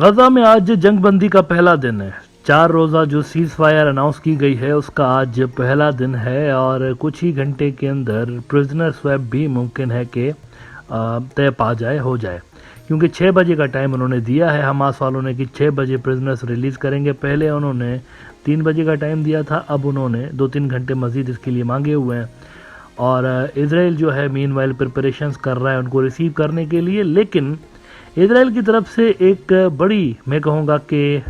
गजा में आज जंगबंदी का पहला दिन है। 4 रोज़ा जो सीज़ फायर अनाउंस की गई है उसका आज पहला दिन है और कुछ ही घंटे के अंदर प्रिजनर स्वैप भी मुमकिन है कि तय पा जाए हो जाए, क्योंकि 6 बजे का टाइम उन्होंने दिया है हमास वालों ने कि 6 बजे प्रिजनर्स रिलीज़ करेंगे। पहले उन्होंने 3 बजे का टाइम दिया था, अब उन्होंने 2-3 घंटे मज़ीद इसके लिए मांगे हुए हैं। और इजराइल जो है मीनवाइल प्रिपरेशंस कर रहा है उनको रिसीव करने के लिए, लेकिन इजराइल की तरफ से एक बड़ी, मैं कहूँगा कि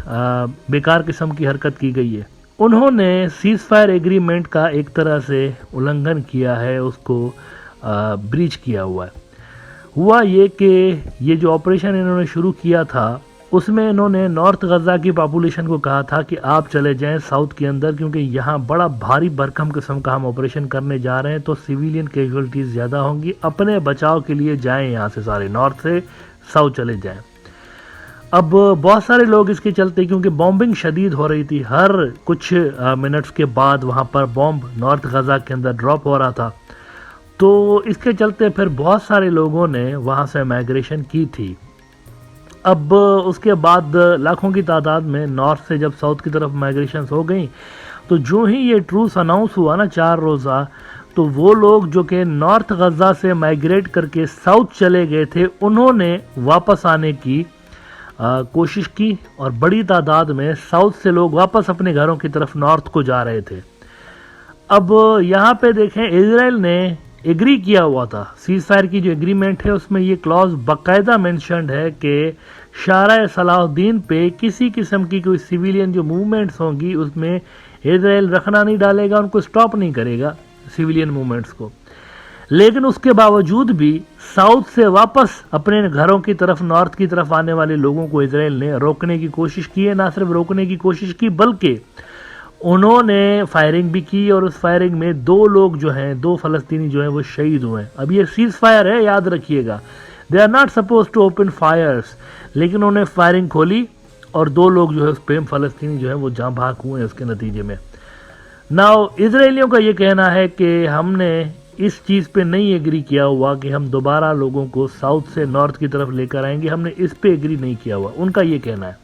बेकार किस्म की हरकत की गई है। उन्होंने सीज़ फायर एग्रीमेंट का एक तरह से उल्लंघन किया है, उसको ब्रीच किया हुआ है। हुआ ये कि ये जो ऑपरेशन इन्होंने शुरू किया था उसमें इन्होंने नॉर्थ गजा की पॉपुलेशन को कहा था कि आप चले जाएं साउथ के अंदर, क्योंकि यहाँ बड़ा भारी भरकम किस्म का हम ऑपरेशन करने जा रहे हैं तो सिविलियन कैजुअलिटीज़ ज़्यादा होंगी, अपने बचाव के लिए जाएं यहाँ से, सारे नॉर्थ से साउथ चले जाएं। अब बहुत सारे लोग इसके चलते, क्योंकि बॉम्बिंग शदीद हो रही थी, हर कुछ मिनट्स के बाद वहाँ पर बॉम्ब नॉर्थ गजा के अंदर ड्रॉप हो रहा था, तो इसके चलते फिर बहुत सारे लोगों ने वहाँ से माइग्रेशन की थी। अब उसके बाद लाखों की तादाद में नॉर्थ से जब साउथ की तरफ माइग्रेशन हो गई, तो जो ही ये ट्रूस अनाउंस हुआ ना 4 रोज़ा, तो वो लोग जो कि नॉर्थ गजा से माइग्रेट करके साउथ चले गए थे उन्होंने वापस आने की कोशिश की और बड़ी तादाद में साउथ से लोग वापस अपने घरों की तरफ नॉर्थ को जा रहे थे। अब यहाँ पे देखें, इजराइल ने एग्री किया हुआ था, सीज़ फायर की जो एग्रीमेंट है उसमें ये क्लॉज बाकायदा मेंशन्ड है कि शारा सलाहुद्दीन पे किसी किस्म की कोई सिविलियन जो मूवमेंट्स होंगी उसमें इजराइल रखना नहीं डालेगा, उनको स्टॉप नहीं करेगा सिविलियन मूवमेंट्स को। लेकिन उसके बावजूद भी साउथ से वापस अपने घरों की तरफ नॉर्थ की तरफ आने वाले लोगों को इजराइल ने रोकने की कोशिश की है। ना सिर्फ रोकने की कोशिश की बल्कि उन्होंने फायरिंग भी की और उस फायरिंग में 2 लोग जो हैं, 2 फलस्तीनी जो हैं वो शहीद हुए हैं। अब ये सीज़ फायर है, याद रखिएगा, they are not suppose to open fires, लेकिन उन्होंने फायरिंग खोली और 2 लोग जो है उस पे फलस्तीनी जो है वो जाँ भाग हुए हैं उसके नतीजे में। नाउ इजराइलियों का ये कहना है कि हमने इस चीज़ पे नहीं एग्री किया हुआ कि हम दोबारा लोगों को साउथ से नॉर्थ की तरफ लेकर आएंगे, हमने इस पे एग्री नहीं किया हुआ, उनका ये कहना है।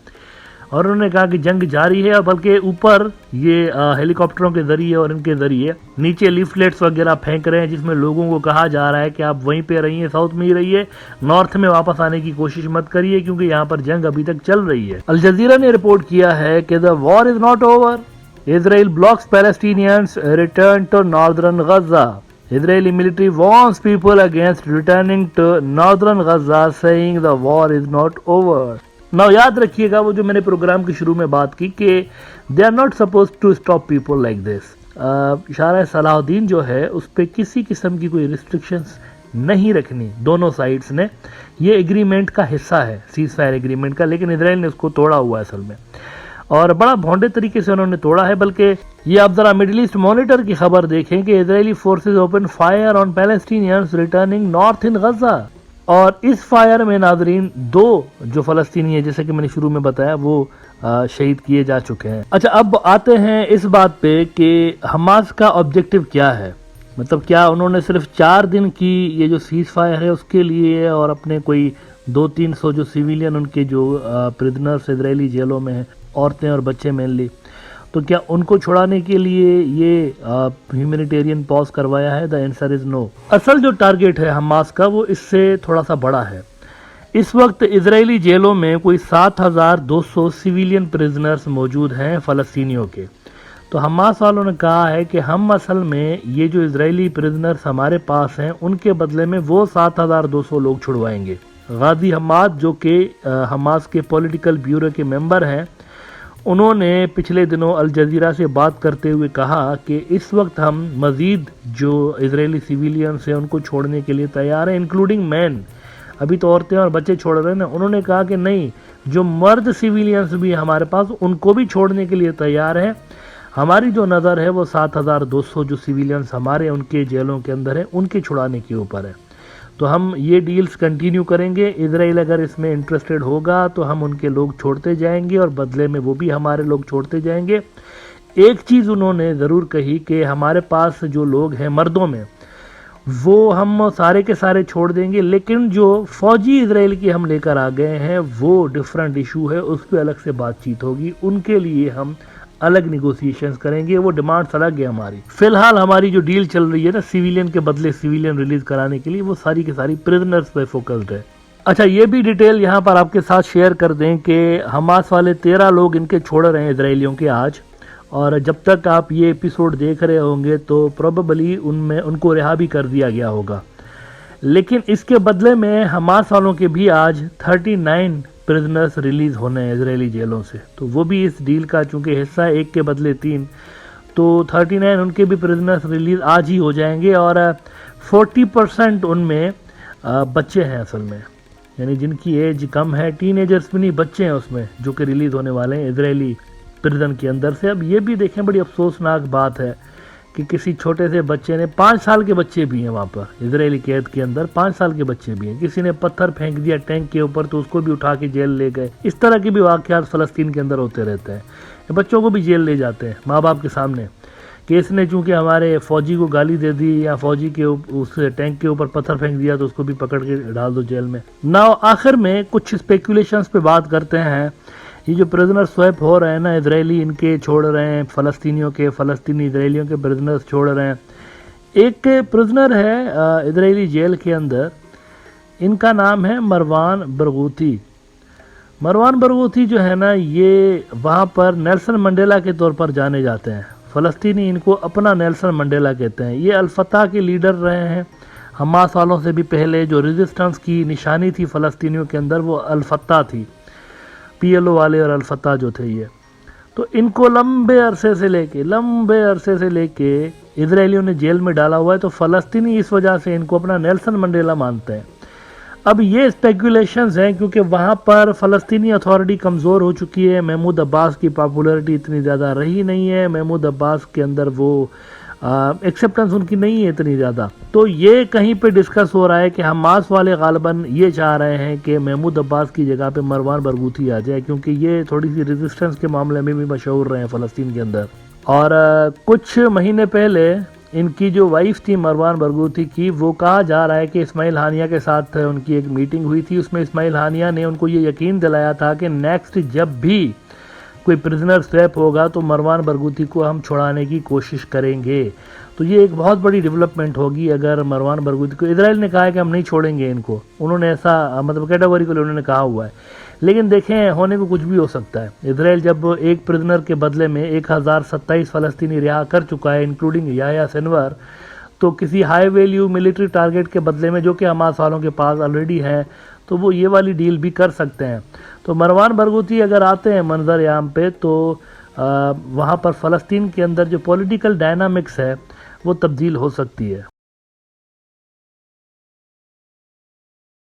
और उन्होंने कहा कि जंग जारी है, बल्कि ऊपर ये हेलीकॉप्टरों के ज़रिए और इनके ज़रिए नीचे लीफलेट्स वगैरह फेंक रहे हैं जिसमें लोगों को कहा जा रहा है कि आप वहीं पे रहिए, साउथ में ही रहिए, नॉर्थ में वापस आने की कोशिश मत करिए क्योंकि यहाँ पर जंग अभी तक चल रही है। अल जजीरा ने रिपोर्ट किया है कि the war is not over, Israel blocks Palestinians return to northern Gaza. Israeli military warns people against returning to northern Gaza, saying the war is not over. Now याद रखिएगा वो जो मैंने प्रोग्राम के शुरू में बात की कि they are not supposed to stop people like this. शारा सलाहुद्दीन जो है उस पर किसी किस्म की कोई रिस्ट्रिक्शंस नहीं रखनी, दोनों साइड्स ने, ये एग्रीमेंट का हिस्सा है सीज़ फायर एग्रीमेंट का, लेकिन इजराइल ने उसको तोड़ा हुआ है असल में और बड़ा भोंडे तरीके से उन्होंने तोड़ा है। बल्कि ये आप जरा मिडिल ईस्ट मॉनिटर की खबर देखें कि Israeli forces open fire on Palestinians returning north in Gaza, और इस फायर में नाजरीन 2 जो फलस्तीनी है जैसे कि मैंने शुरू में बताया वो शहीद किए जा चुके हैं। अच्छा, अब आते हैं इस बात पे कि हमास का ऑब्जेक्टिव क्या है, मतलब क्या उन्होंने सिर्फ 4 दिन की ये जो सीज़ फायर है उसके लिए और अपने कोई 200-300 जो सिविलियन उनके जो प्रिजनर्स इजरायली जेलों में हैं, औरतें और बच्चे मेनली, तो क्या उनको छुड़ाने के लिए ये ह्यूमैनिटेरियन पॉज करवाया है? The answer is no. असल जो टारगेट है हमास का वो इससे थोड़ा सा बड़ा है। इस वक्त इजरायली जेलों में कोई 7200 सिविलियन प्रिजनर्स मौजूद हैं फ़लस्तीनियों के। तो हमास वालों ने कहा है कि हम असल में ये जो इजरायली प्रिजनर्स हमारे पास हैं उनके बदले में वो 7200 लोग छुड़वाएंगे। गाजी हमाद जो कि हमास के पॉलिटिकल ब्यूरो के मेंबर हैं, उन्होंने पिछले दिनों अल जजीरा से बात करते हुए कहा कि इस वक्त हम मज़ीद जो इजरायली सिविलियंस हैं उनको छोड़ने के लिए तैयार हैं, इंक्लूडिंग मैन। अभी तो औरतें और बच्चे छोड़ रहे हैं ना, उन्होंने कहा कि नहीं, जो मर्द सिविलियंस भी हमारे पास उनको भी छोड़ने के लिए तैयार हैं। हमारी जो नज़र है वो 7200 जो सिविलियंस हमारे उनके जेलों के अंदर हैं उनके छुड़ाने के ऊपर है। तो हम ये डील्स कंटिन्यू करेंगे, इजराइल अगर इसमें इंटरेस्टेड होगा तो हम उनके लोग छोड़ते जाएंगे और बदले में वो भी हमारे लोग छोड़ते जाएंगे। एक चीज़ उन्होंने ज़रूर कही कि हमारे पास जो लोग हैं मर्दों में, वो हम सारे के सारे छोड़ देंगे, लेकिन जो फौजी इजराइल की हम लेकर आ गए हैं वो डिफरेंट इशू है, उस पर अलग से बातचीत होगी, उनके लिए हम अलग निगोशिएशंस करेंगे, वो डिमांड्स अलग है हमारी। फिलहाल हमारी जो डील चल रही है ना सिविलियन के बदले सिविलियन रिलीज कराने के लिए, वो सारी की सारी प्रिजनर्स पे फोकस्ड है। अच्छा, ये भी डिटेल यहाँ पर आपके साथ शेयर कर दें कि हमास वाले 13 लोग इनके छोड़ रहे हैं इजरायलियों के आज, और जब तक आप ये एपिसोड देख रहे होंगे तो प्रोबेबली उनमें उनको रिहा भी कर दिया गया होगा। लेकिन इसके बदले में हमास वालों के भी आज 39 प्रिजनर्स रिलीज होने हैं इजरायली जेलों से, तो वो भी इस डील का चूंकि हिस्सा है, एक के बदले 3, तो 39 उनके भी प्रिजनर्स रिलीज आज ही हो जाएंगे। और 40% उनमें बच्चे हैं असल में, यानी जिनकी एज कम है, टीनेजर्स भी नहीं, बच्चे हैं उसमें जो कि रिलीज होने वाले हैं इजरायली प्रिजन के अंदर से। अब ये भी देखें, बड़ी अफसोसनाक बात है कि किसी छोटे से बच्चे ने, 5 साल के बच्चे भी हैं वहाँ पर इजरायली कैद के अंदर, 5 साल के बच्चे भी हैं, किसी ने पत्थर फेंक दिया टैंक के ऊपर तो उसको भी उठा के जेल ले गए। इस तरह के भी वाक़यात फ़लस्तीन के अंदर होते रहते हैं। बच्चों को भी जेल ले जाते हैं माँ बाप के सामने कि इसने चूंकि हमारे फौजी को गाली दे दी या फौजी के उस टैंक के ऊपर पत्थर फेंक दिया तो उसको भी पकड़ के डाल दो जेल में। नाउ आखिर में कुछ स्पेकुलेशंस पे बात करते हैं। ये जो प्रिजनर स्वैप हो रहे हैं ना, इजरायली इनके छोड़ रहे हैं फ़लस्तीनियों के, फ़लस्तीनी इजरायलियों के प्रिजनर्स छोड़ रहे हैं। एक प्रिजनर है इजरायली जेल के अंदर, इनका नाम है मरवान बरगूथी। मरवान बरगूथी जो है ना, ये वहाँ पर नेल्सन मंडेला के तौर पर जाने जाते हैं। फ़लस्तीनी इनको अपना नेल्सन मंडेला कहते हैं। ये अल-फतह के लीडर रहे हैं। हमास वालों से भी पहले जो रेजिस्टेंस की निशानी थी फ़लस्तीनियों के अंदर वो अल-फतह थी, पीएलओ वाले और अल-फतह जो थे ये। तो इनको लंबे अरसे से लेके इजरायलियों ने जेल में डाला हुआ है, तो फ़लस्तीनी इस वजह से इनको अपना नेल्सन मंडेला मानते हैं। अब ये स्पेकुलेशंस हैं क्योंकि वहाँ पर फ़लस्तीनी अथॉरिटी कमज़ोर हो चुकी है, महमूद अब्बास की पॉपुलैरिटी इतनी ज़्यादा रही नहीं है, महमूद अब्बास के अंदर वो एक्सेप्टेंस उनकी नहीं है इतनी ज़्यादा। तो ये कहीं पे डिस्कस हो रहा है कि हमास वाले गालिबन ये चाह रहे हैं कि महमूद अब्बास की जगह पे मरवान बरगूथी आ जाए, क्योंकि ये थोड़ी सी रेजिस्टेंस के मामले में भी मशहूर रहे हैं फ़लस्तीन के अंदर। और कुछ महीने पहले इनकी जो वाइफ थी मरवान बरगूथी की, वो कहा जा रहा है कि इस्माइल हानिया के साथ उनकी एक मीटिंग हुई थी। उसमें इस्माइल हानिया ने उनको ये यकीन दिलाया था कि नेक्स्ट जब भी कोई प्रिजनर स्वैप होगा तो मरवान बरगूथी को हम छुड़ाने की कोशिश करेंगे। तो ये एक बहुत बड़ी डेवलपमेंट होगी अगर मरवान बरगूथी को, इजराइल ने कहा है कि हम नहीं छोड़ेंगे इनको, उन्होंने ऐसा मतलब कैटेगोरिकली उन्होंने कहा हुआ है। लेकिन देखें, होने को कुछ भी हो सकता है। इजराइल जब एक प्रिजनर के बदले में 1027 फ़लस्तीनी रिहा कर चुका है, इंक्लूडिंग याह्या सिनवर, तो किसी हाई वैल्यू मिलिट्री टारगेट के बदले में जो कि हमास वालों के पास ऑलरेडी है, तो वो ये वाली डील भी कर सकते हैं। तो मरवान बरगूथी अगर आते हैं मंजर आम पे, तो वहाँ पर फ़लस्तीन के अंदर जो पॉलिटिकल डायनामिक्स है वो तब्दील हो सकती है।